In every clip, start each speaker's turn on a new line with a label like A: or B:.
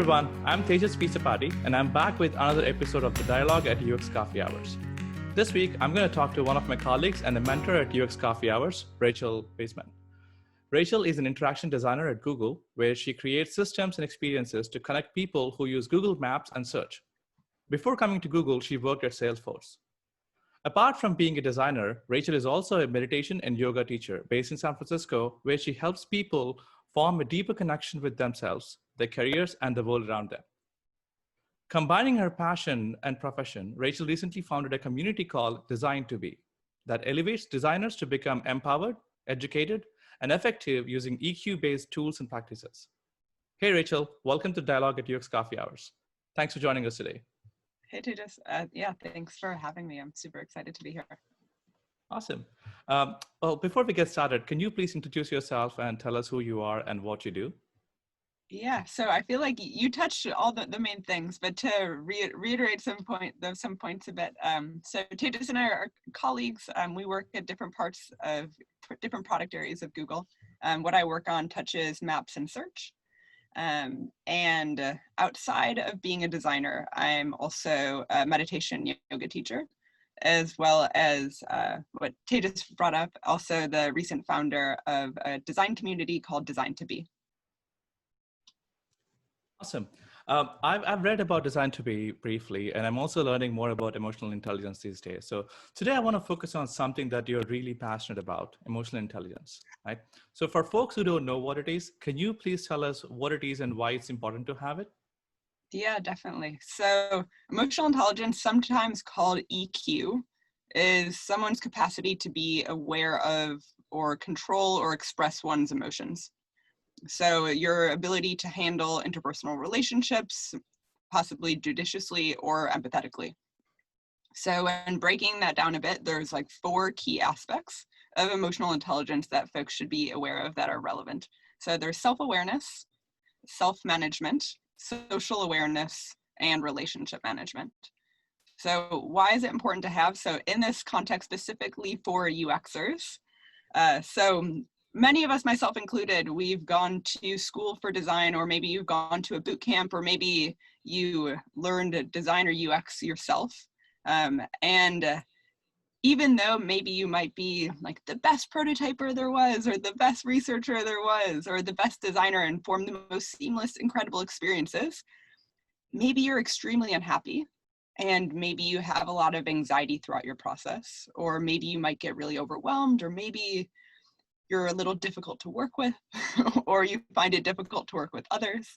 A: everyone, I'm Tejas Pisapati, and I'm back with another episode of the Dialog at UX Coffee Hours. This week, I'm going to talk to one of my colleagues and a mentor at UX Coffee Hours, Rachel Weissman. Rachel is an interaction designer at Google, where she creates systems and experiences to connect people who use Google Maps and search. Before coming to Google, she worked at Salesforce. Apart from being a designer, Rachel is also a meditation and yoga teacher based in San Francisco, where she helps people form a deeper connection with themselves, their careers, and the world around them. Combining her passion and profession, Rachel recently founded a community called Design to Be that elevates designers to become empowered, educated, and effective using EQ-based tools and practices. Hey, Rachel, welcome to Dialogue at UX Coffee Hours. Thanks for joining us today.
B: Hey, Tejas. Thanks for having me. I'm super excited to be here.
A: Awesome. Well, before we get started, can you please introduce yourself and tell us who you are and what you do?
B: Yeah, so I feel like you touched all the main things, but to reiterate some points a bit. So Tejas and I are colleagues. We work at different parts of different product areas of Google. What I work on touches maps and search. And outside of being a designer, I'm also a meditation yoga teacher, as well as what Tejas brought up, also the recent founder of a design community called Design to Be.
A: Awesome. I've read about Design to Be briefly, and I'm also learning more about emotional intelligence these days. So today I want to focus on something that you're really passionate about, emotional intelligence, right? So for folks who don't know what it is, can you please tell us what it is and why it's important to have it?
B: Yeah, definitely. So emotional intelligence, sometimes called EQ, is someone's capacity to be aware of or control or express one's emotions. So your ability to handle interpersonal relationships, possibly judiciously or empathetically. So in breaking that down a bit, there's like 4 key aspects of emotional intelligence that folks should be aware of that are relevant. So there's self-awareness, self-management, social awareness, and relationship management. So why is it important to have? So in this context, specifically for UXers, so many of us, myself included, we've gone to school for design, or maybe you've gone to a boot camp, or maybe you learned design or UX yourself. And even though maybe you might be like the best prototyper there was, or the best researcher there was, or the best designer and form the most seamless, incredible experiences, maybe you're extremely unhappy. And maybe you have a lot of anxiety throughout your process, or maybe you might get really overwhelmed, or maybe you're a little difficult to work with, or you find it difficult to work with others.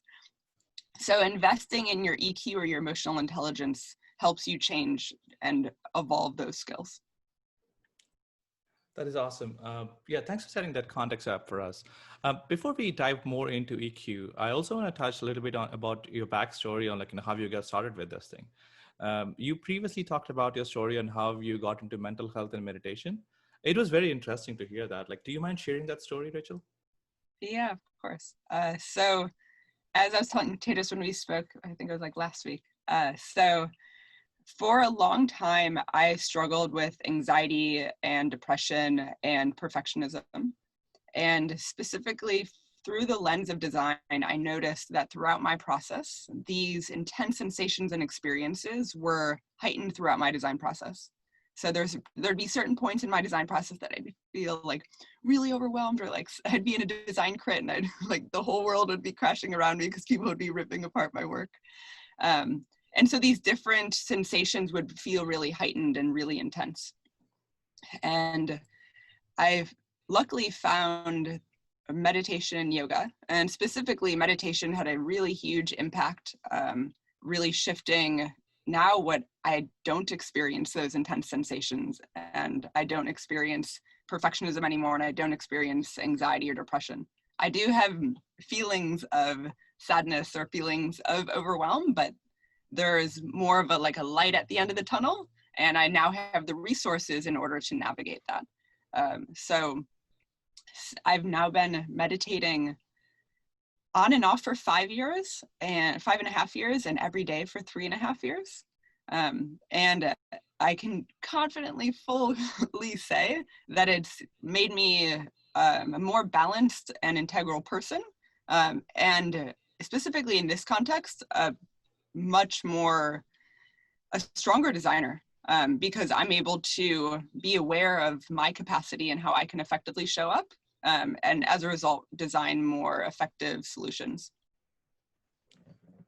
B: So investing in your EQ or your emotional intelligence helps you change and evolve those skills.
A: That is awesome. Yeah, thanks for setting that context up for us. Before we dive more into EQ, I also want to touch a little bit about your backstory on how you got started with this thing. You previously talked about your story and how you got into mental health and meditation. It was very interesting to hear that. Do you mind sharing that story, Rachel?
B: Yeah, of course. So as I was telling Tejas when we spoke, I think it was like last week. So for a long time, I struggled with anxiety and depression and perfectionism. And specifically through the lens of design, I noticed that throughout my process, these intense sensations and experiences were heightened throughout my design process. So there'd be certain points in my design process that I'd feel like really overwhelmed, or like I'd be in a design crit and I'd like the whole world would be crashing around me because people would be ripping apart my work. And so these different sensations would feel really heightened and really intense. And I've luckily found meditation and yoga, and specifically meditation had a really huge impact, really shifting now what I don't experience those intense sensations, and I don't experience perfectionism anymore, and I don't experience anxiety or depression. I do have feelings of sadness or feelings of overwhelm, but there's more of a light at the end of the tunnel, and I now have the resources in order to navigate that. So I've now been meditating on and off for 5 years and 5.5 years, and every day for 3.5 years. And I can confidently, fully say that it's made me a more balanced and integral person. And specifically in this context, a stronger designer, because I'm able to be aware of my capacity and how I can effectively show up, and as a result, design more effective solutions.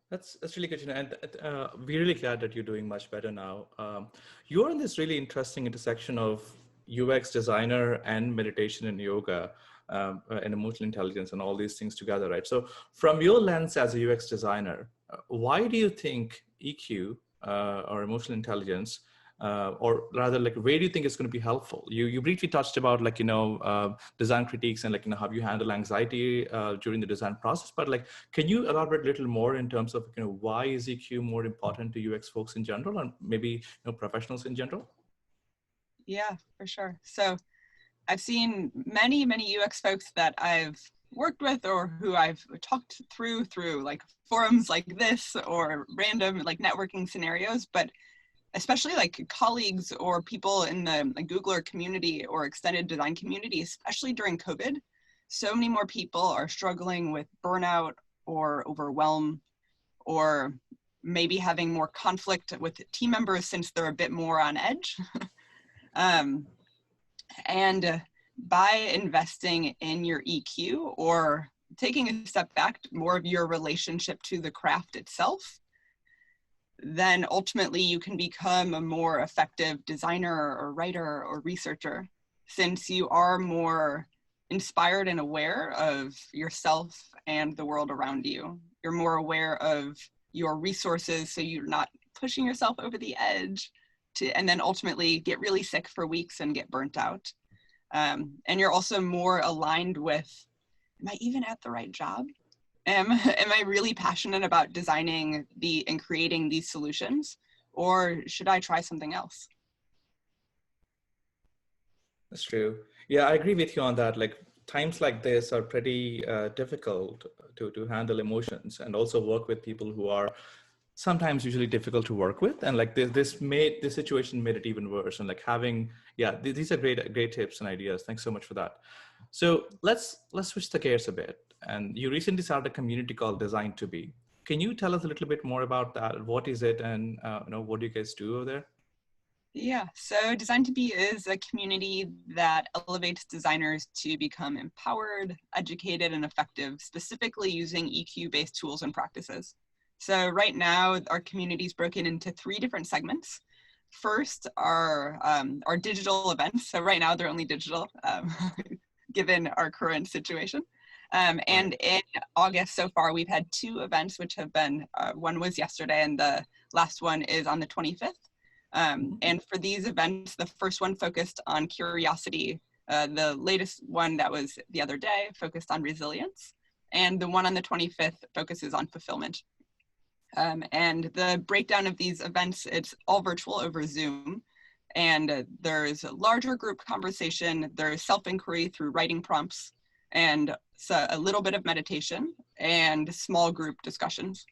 A: That's really good to know, and we're really glad that you're doing much better now. You're in this really interesting intersection of UX designer and meditation and yoga, and emotional intelligence and all these things together, right? So from your lens as a UX designer, why do you think EQ or emotional intelligence, or rather, like, where do you think it's going to be helpful? You briefly touched about, like, design critiques and, like, how you handle anxiety during the design process, but, like, can you elaborate a little more in terms of, why is EQ more important to UX folks in general, and maybe professionals in general?
B: Yeah, for sure. So I've seen many UX folks that I've worked with or who I've talked through like forums like this or random like networking scenarios, but especially like colleagues or people in the like Googler community or extended design community, especially during COVID. So many more people are struggling with burnout or overwhelm, or maybe having more conflict with team members since they're a bit more on edge. And by investing in your EQ or taking a step back, more of your relationship to the craft itself, then ultimately you can become a more effective designer or writer or researcher, since you are more inspired and aware of yourself and the world around you. You're more aware of your resources, so you're not pushing yourself over the edge and then ultimately get really sick for weeks and get burnt out. And you're also more aligned with, am I even at the right job? Am I really passionate about designing and creating these solutions, or should I try something else?
A: That's true. Yeah, I agree with you on that. Like, times like this are pretty difficult to handle emotions and also work with people who are sometimes usually difficult to work with. And like this situation made it even worse. And like these are great tips and ideas. Thanks so much for that. So let's switch the gears a bit. And you recently started a community called Design to Be. Can you tell us a little bit more about that? What is it, and what do you guys do over there?
B: Yeah, so Design to Be is a community that elevates designers to become empowered, educated, and effective, specifically using EQ-based tools and practices. So right now, our community is broken into 3 different segments. First are our digital events. So right now, they're only digital, given our current situation. And in August so far, we've had 2 events, which have been, one was yesterday and the last one is on the 25th. And for these events, the first one focused on curiosity. The latest one that was the other day focused on resilience. And the one on the 25th focuses on fulfillment. And the breakdown of these events, it's all virtual over Zoom. And there's a larger group conversation, there's self-inquiry through writing prompts, and so a little bit of meditation and small group discussions.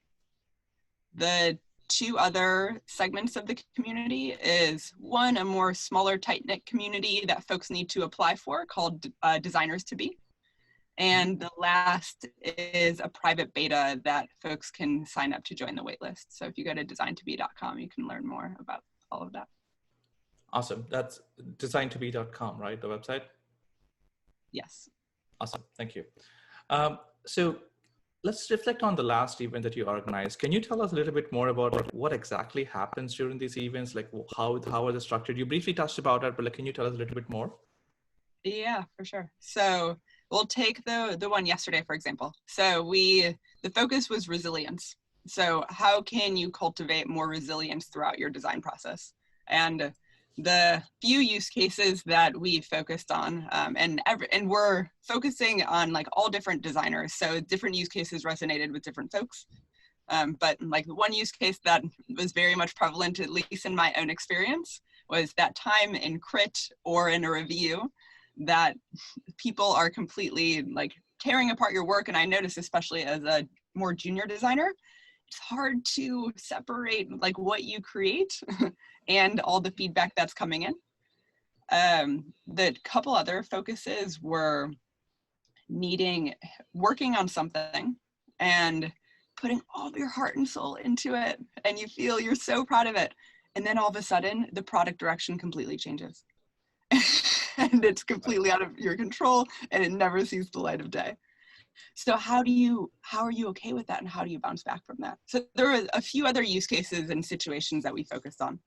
B: The 2 other segments of the community is one, a more smaller, tight-knit community that folks need to apply for called Designers to Be. And the last is a private beta that folks can sign up to join the waitlist. So if you go to designtobe.com, you can learn more about all of that.
A: Awesome. That's designtobe.com, right? The website?
B: Yes.
A: Awesome. Thank you. So let's reflect on the last event that you organized. Can you tell us a little bit more about like what exactly happens during these events? Like how are they structured? You briefly touched about it, but like, can you tell us a little bit more?
B: Yeah, for sure. So we'll take the one yesterday, for example. So the focus was resilience. So how can you cultivate more resilience throughout your design process? And the few use cases that we focused on, and we're focusing on like all different designers. So different use cases resonated with different folks. But like the one use case that was very much prevalent, at least in my own experience, was that time in crit or in a review that people are completely like tearing apart your work. And I noticed, especially as a more junior designer, it's hard to separate like what you create and all the feedback that's coming in. The couple other focuses were working on something and putting all of your heart and soul into it, and you feel you're so proud of it. And then all of a sudden, the product direction completely changes. And it's completely out of your control, and it never sees the light of day. So how are you okay with that, and how do you bounce back from that? So there were a few other use cases and situations that we focused on.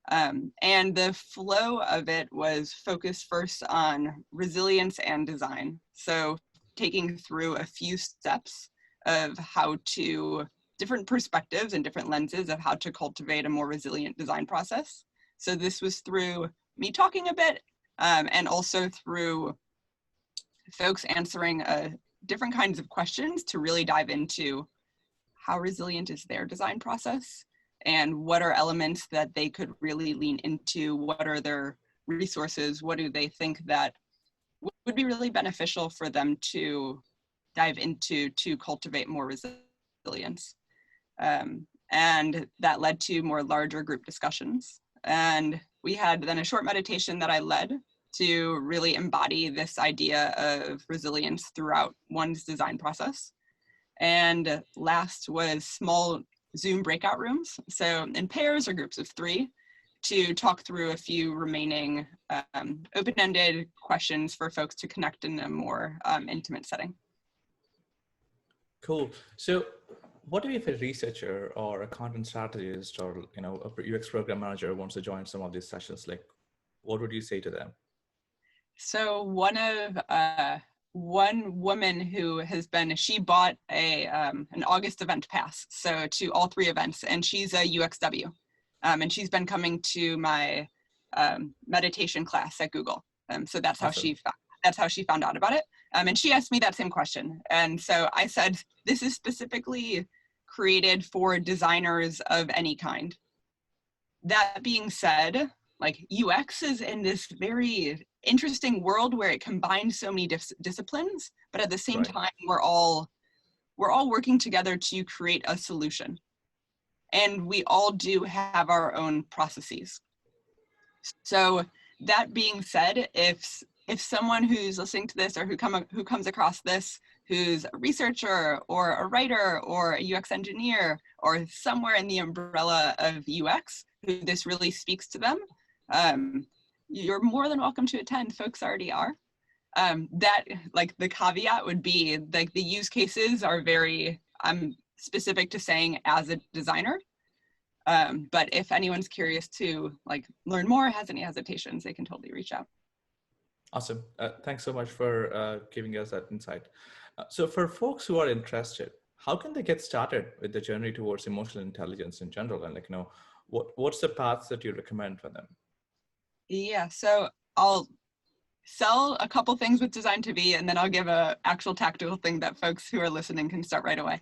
B: And the flow of it was focused first on resilience and design. So taking through a few steps of how to, different perspectives and different lenses of how to cultivate a more resilient design process. So this was through me talking a bit, and also through folks answering different kinds of questions to really dive into how resilient is their design process, and what are elements that they could really lean into, what are their resources, what do they think that would be really beneficial for them to dive into to cultivate more resilience. And that led to more larger group discussions. And we had then a short meditation that I led to really embody this idea of resilience throughout one's design process. And last was small Zoom breakout rooms, so in pairs or groups of 3, to talk through a few remaining open-ended questions for folks to connect in a more intimate setting.
A: Cool. So what do you if a researcher or a content strategist or a UX program manager wants to join some of these sessions? Like, what would you say to them?
B: So one woman who has been, she bought an August event pass, so to all 3 events, and she's a UXW, and she's been coming to my meditation class at Google. So that's
A: Awesome.
B: how she found out about it. And she asked me that same question, and so I said, this is specifically created for designers of any kind. That being said, like, UX is in this very interesting world where it combines so many disciplines, but at the same time, we're all working together to create a solution. And we all do have our own processes. So that being said, if someone who's listening to this or who comes across this, who's a researcher or a writer or a UX engineer or somewhere in the umbrella of UX, who this really speaks to them, you're more than welcome to attend. Folks already are. That, like, the caveat would be, like, the use cases are very specific to saying as a designer. But if anyone's curious to, like, learn more, has any hesitations, they can totally reach out.
A: Awesome. Thanks so much for giving us that insight. So for folks who are interested, how can they get started with the journey towards emotional intelligence in general? And, like, what's the paths that you recommend for them?
B: Yeah, so I'll sell a couple things with Design to Be, and then I'll give a actual tactical thing that folks who are listening can start right away.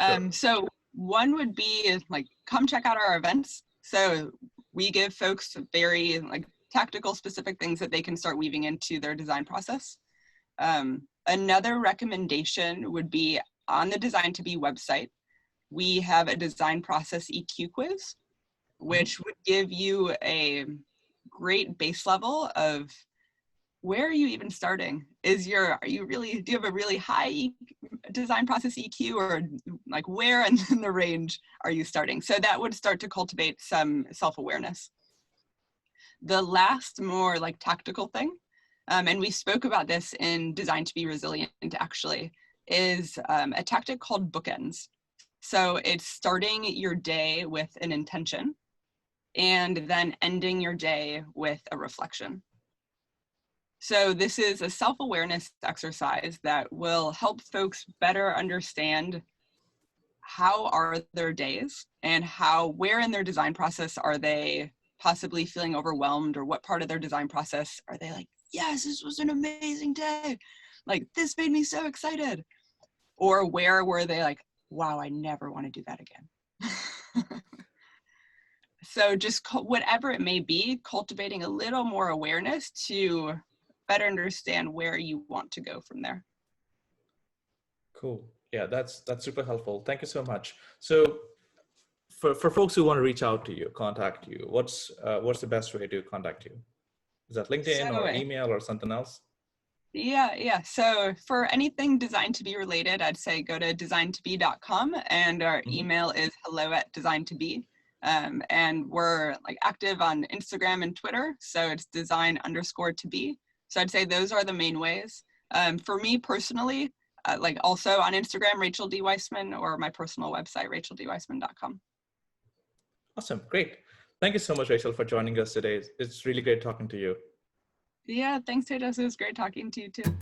A: Sure.
B: So one would be, like, come check out our events. So we give folks very, like, tactical specific things that they can start weaving into their design process. Another recommendation would be on the Design to Be website, we have a design process EQ quiz, which would give you a great base level of where are you even starting? Do you have a really high design process EQ, or, like, where in the range are you starting? So that would start to cultivate some self-awareness. The last more, like, tactical thing, and we spoke about this in Design to Be Resilient actually, is a tactic called bookends. So it's starting your day with an intention and then ending your day with a reflection. So this is a self-awareness exercise that will help folks better understand how are their days and where in their design process are they possibly feeling overwhelmed, or what part of their design process are they like, yes, this was an amazing day, like, this made me so excited, or where were they like, wow, I never want to do that again. So just whatever it may be, cultivating a little more awareness to better understand where you want to go from there.
A: Cool. Yeah, that's super helpful. Thank you so much. So for folks who want to reach out to you, contact you, what's the best way to contact you? Is that LinkedIn or email or something else?
B: Yeah. So for anything designed to be related, I'd say go to designtobe.com, and our
A: Mhm.
B: email is hello@designtobe. And we're like active on Instagram and Twitter, so it's design_to be. So I'd say those are the main ways. For me personally, like also on Instagram, Rachel D. Weissman, or my personal website, racheldweissman.com.
A: Awesome. Great. Thank you so much, Rachel, for joining us today. It's really great talking to you.
B: Yeah, thanks, Tejas. It was great talking to you too.